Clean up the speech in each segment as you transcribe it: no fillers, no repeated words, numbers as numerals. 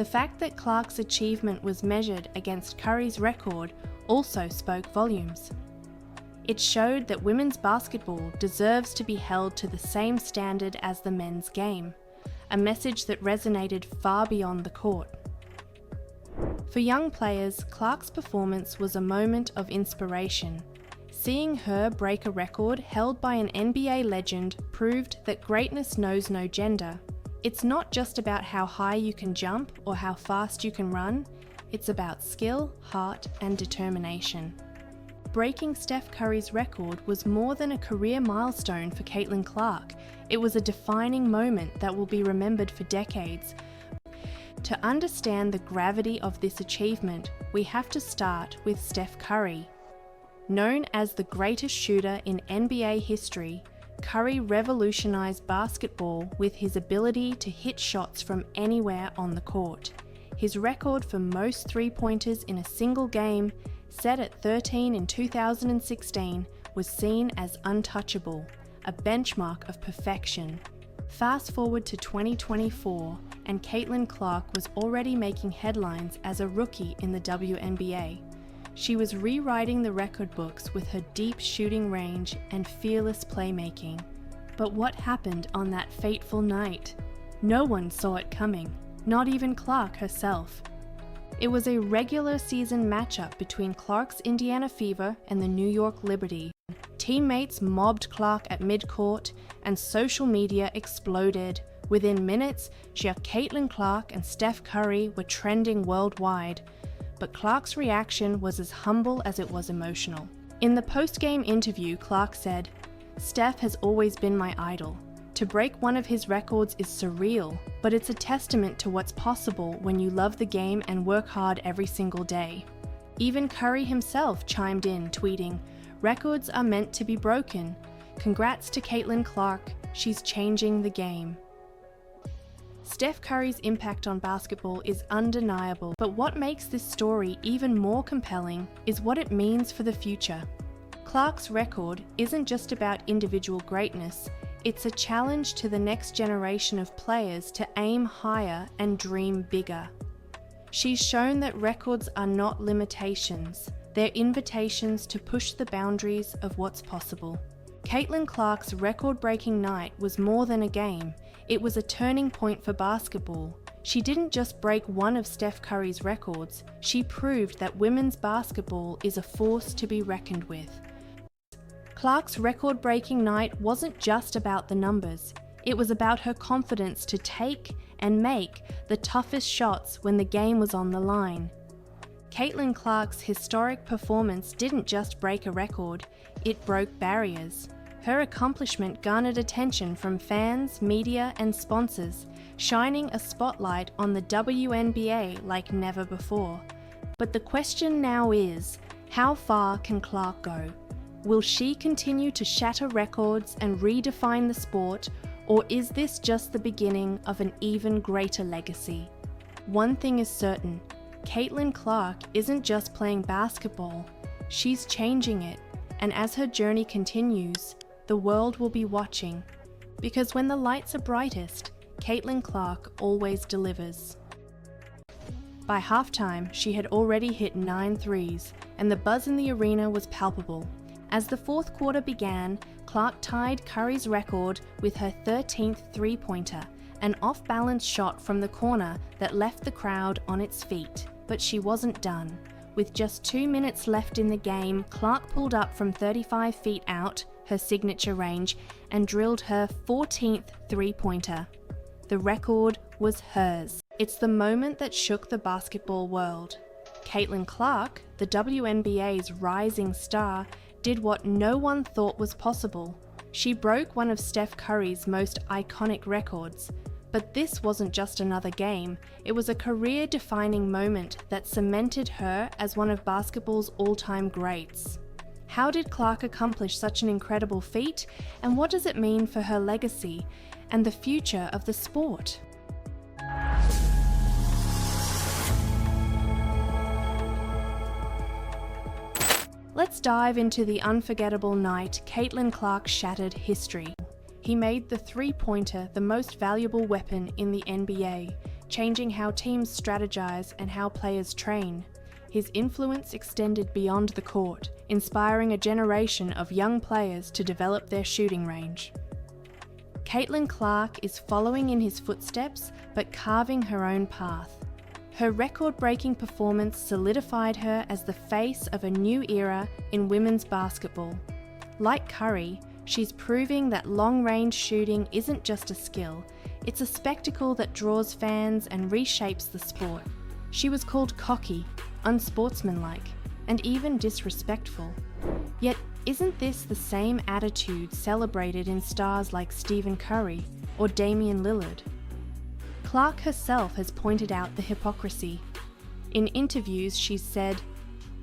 The fact that Clark's achievement was measured against Curry's record also spoke volumes. It showed that women's basketball deserves to be held to the same standard as the men's game, a message that resonated far beyond the court. For young players, Clark's performance was a moment of inspiration. Seeing her break a record held by an NBA legend proved that greatness knows no gender. It's not just about how high you can jump or how fast you can run, it's about skill, heart, and determination. Breaking Steph Curry's record was more than a career milestone for Caitlin Clark. It was a defining moment that will be remembered for decades. To understand the gravity of this achievement, we have to start with Steph Curry. Known as the greatest shooter in NBA history, Curry revolutionized basketball with his ability to hit shots from anywhere on the court. His record for most three-pointers in a single game, set at 13 in 2016, was seen as untouchable, a benchmark of perfection. Fast forward to 2024, and Caitlin Clark was already making headlines as a rookie in the WNBA. She was rewriting the record books with her deep shooting range and fearless playmaking. But what happened on that fateful night? No one saw it coming, not even Clark herself. It was a regular season matchup between Clark's Indiana Fever and the New York Liberty. Teammates mobbed Clark at midcourt, and social media exploded. Within minutes, Caitlin Clark and Steph Curry were trending worldwide. But Clark's reaction was as humble as it was emotional. In the post-game interview, Clark said, "Steph has always been my idol. To break one of his records is surreal, but it's a testament to what's possible when you love the game and work hard every single day." Even Curry himself chimed in, tweeting, "Records are meant to be broken. Congrats to Caitlin Clark, she's changing the game." Steph Curry's impact on basketball is undeniable, but what makes this story even more compelling is what it means for the future. Clark's record isn't just about individual greatness, it's a challenge to the next generation of players to aim higher and dream bigger. She's shown that records are not limitations, they're invitations to push the boundaries of what's possible. Caitlin Clark's record-breaking night was more than a game. It was a turning point for basketball. She didn't just break one of Steph Curry's records, she proved that women's basketball is a force to be reckoned with. Clark's record-breaking night wasn't just about the numbers. It was about her confidence to take and make the toughest shots when the game was on the line. Caitlin Clark's historic performance didn't just break a record, it broke barriers. Her accomplishment garnered attention from fans, media, and sponsors, shining a spotlight on the WNBA like never before. But the question now is, how far can Clark go? Will she continue to shatter records and redefine the sport, or is this just the beginning of an even greater legacy? One thing is certain, Caitlin Clark isn't just playing basketball, she's changing it, and as her journey continues, the world will be watching. Because when the lights are brightest, Caitlin Clark always delivers. By halftime, she had already hit 9 threes, and the buzz in the arena was palpable. As the fourth quarter began, Clark tied Curry's record with her 13th three-pointer, an off-balance shot from the corner that left the crowd on its feet. But she wasn't done. With just 2 minutes left in the game, Clark pulled up from 35 feet out, her signature range, and drilled her 14th three-pointer. The record was hers. It's the moment that shook the basketball world. Caitlin Clark, the WNBA's rising star, did what no one thought was possible. She broke one of Steph Curry's most iconic records. But this wasn't just another game, it was a career-defining moment that cemented her as one of basketball's all-time greats. How did Clark accomplish such an incredible feat, and what does it mean for her legacy and the future of the sport? Let's dive into the unforgettable night Caitlin Clark shattered history. He made the three-pointer the most valuable weapon in the NBA, changing how teams strategize and how players train. His influence extended beyond the court, inspiring a generation of young players to develop their shooting range. Caitlin Clark is following in his footsteps, but carving her own path. Her record-breaking performance solidified her as the face of a new era in women's basketball. Like Curry, she's proving that long-range shooting isn't just a skill, it's a spectacle that draws fans and reshapes the sport. She was called cocky, unsportsmanlike, and even disrespectful. Yet, isn't this the same attitude celebrated in stars like Stephen Curry or Damian Lillard? Clark herself has pointed out the hypocrisy. In interviews, she's said,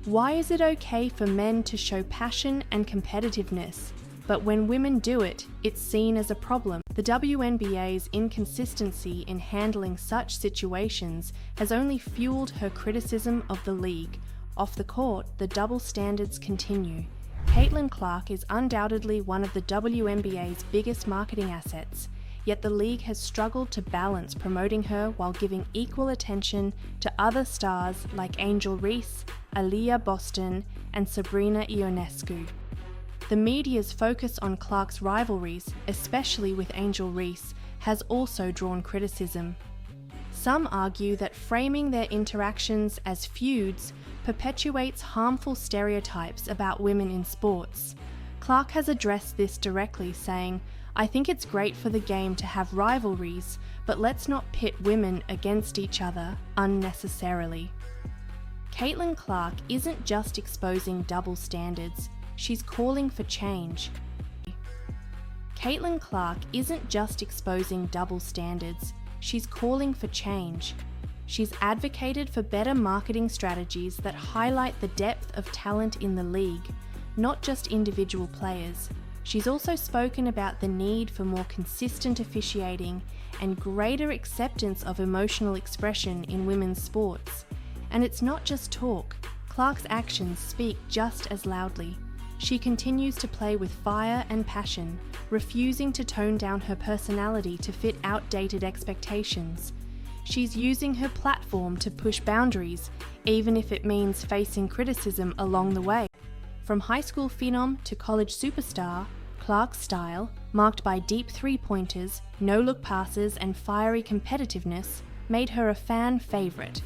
"Why is it okay for men to show passion and competitiveness, but when women do it, it's seen as a problem?" The WNBA's inconsistency in handling such situations has only fueled her criticism of the league. Off the court, the double standards continue. Caitlin Clark is undoubtedly one of the WNBA's biggest marketing assets, yet the league has struggled to balance promoting her while giving equal attention to other stars like Angel Reese, Aaliyah Boston, and Sabrina Ionescu. The media's focus on Clark's rivalries, especially with Angel Reese, has also drawn criticism. Some argue that framing their interactions as feuds perpetuates harmful stereotypes about women in sports. Clark has addressed this directly, saying, "I think it's great for the game to have rivalries, but let's not pit women against each other unnecessarily." Caitlin Clark isn't just exposing double standards, she's calling for change. Caitlin Clark isn't just exposing double standards, she's calling for change. She's advocated for better marketing strategies that highlight the depth of talent in the league, not just individual players. She's also spoken about the need for more consistent officiating and greater acceptance of emotional expression in women's sports. And it's not just talk, Clark's actions speak just as loudly. She continues to play with fire and passion, refusing to tone down her personality to fit outdated expectations. She's using her platform to push boundaries, even if it means facing criticism along the way. From high school phenom to college superstar, Clark's style, marked by deep three-pointers, no-look passes and fiery competitiveness, made her a fan favorite.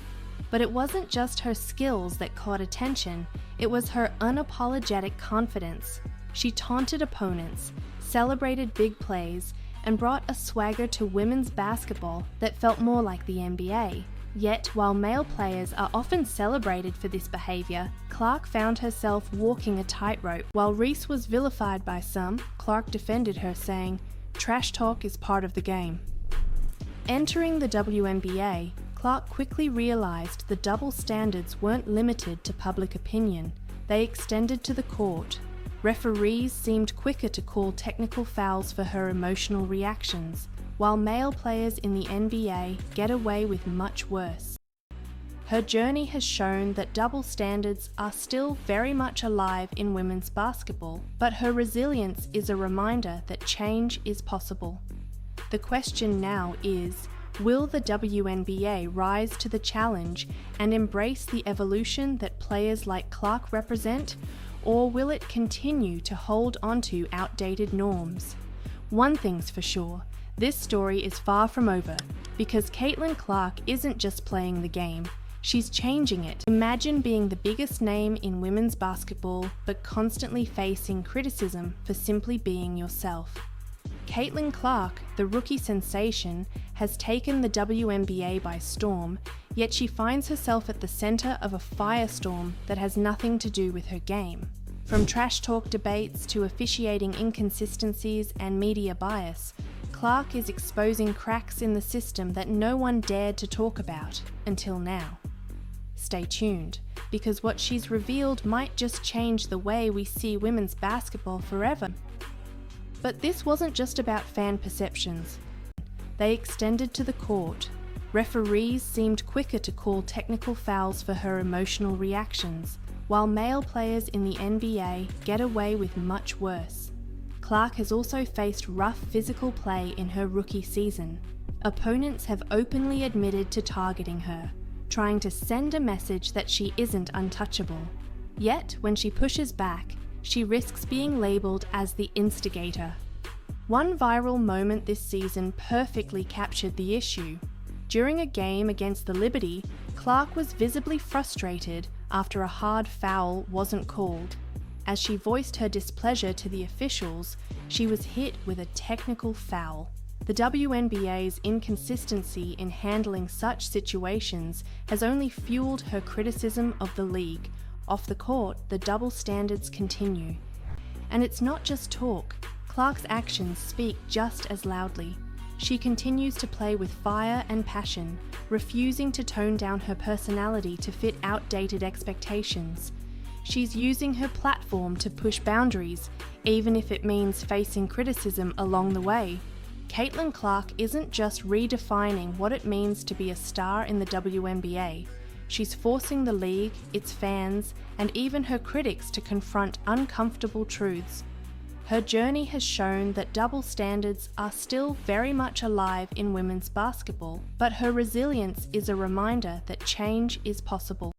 But it wasn't just her skills that caught attention, it was her unapologetic confidence. She taunted opponents, celebrated big plays, and brought a swagger to women's basketball that felt more like the NBA. Yet, while male players are often celebrated for this behaviour, Clark found herself walking a tightrope. While Reese was vilified by some, Clark defended her, saying, "Trash talk is part of the game." Entering the WNBA, Clark quickly realised the double standards weren't limited to public opinion, they extended to the court. Referees seemed quicker to call technical fouls for her emotional reactions, while male players in the NBA get away with much worse. Her journey has shown that double standards are still very much alive in women's basketball, but her resilience is a reminder that change is possible. The question now is, will the WNBA rise to the challenge and embrace the evolution that players like Clark represent, or will it continue to hold onto outdated norms? One thing's for sure, this story is far from over, because Caitlin Clark isn't just playing the game, she's changing it. Imagine being the biggest name in women's basketball, but constantly facing criticism for simply being yourself. Caitlin Clark, the rookie sensation, has taken the WNBA by storm, yet she finds herself at the centre of a firestorm that has nothing to do with her game. From trash talk debates to officiating inconsistencies and media bias, Clark is exposing cracks in the system that no one dared to talk about until now. Stay tuned, because what she's revealed might just change the way we see women's basketball forever. But this wasn't just about fan perceptions. They extended to the court. Referees seemed quicker to call technical fouls for her emotional reactions, while male players in the NBA get away with much worse. Clark has also faced rough physical play in her rookie season. Opponents have openly admitted to targeting her, trying to send a message that she isn't untouchable. Yet, when she pushes back, she risks being labelled as the instigator. One viral moment this season perfectly captured the issue. During a game against the Liberty, Clark was visibly frustrated after a hard foul wasn't called. As she voiced her displeasure to the officials, she was hit with a technical foul. The WNBA's inconsistency in handling such situations has only fueled her criticism of the league. Off the court, the double standards continue. And it's not just talk. Clark's actions speak just as loudly. She continues to play with fire and passion, refusing to tone down her personality to fit outdated expectations. She's using her platform to push boundaries, even if it means facing criticism along the way. Caitlin Clark isn't just redefining what it means to be a star in the WNBA. She's forcing the league, its fans, and even her critics to confront uncomfortable truths. Her journey has shown that double standards are still very much alive in women's basketball, but her resilience is a reminder that change is possible.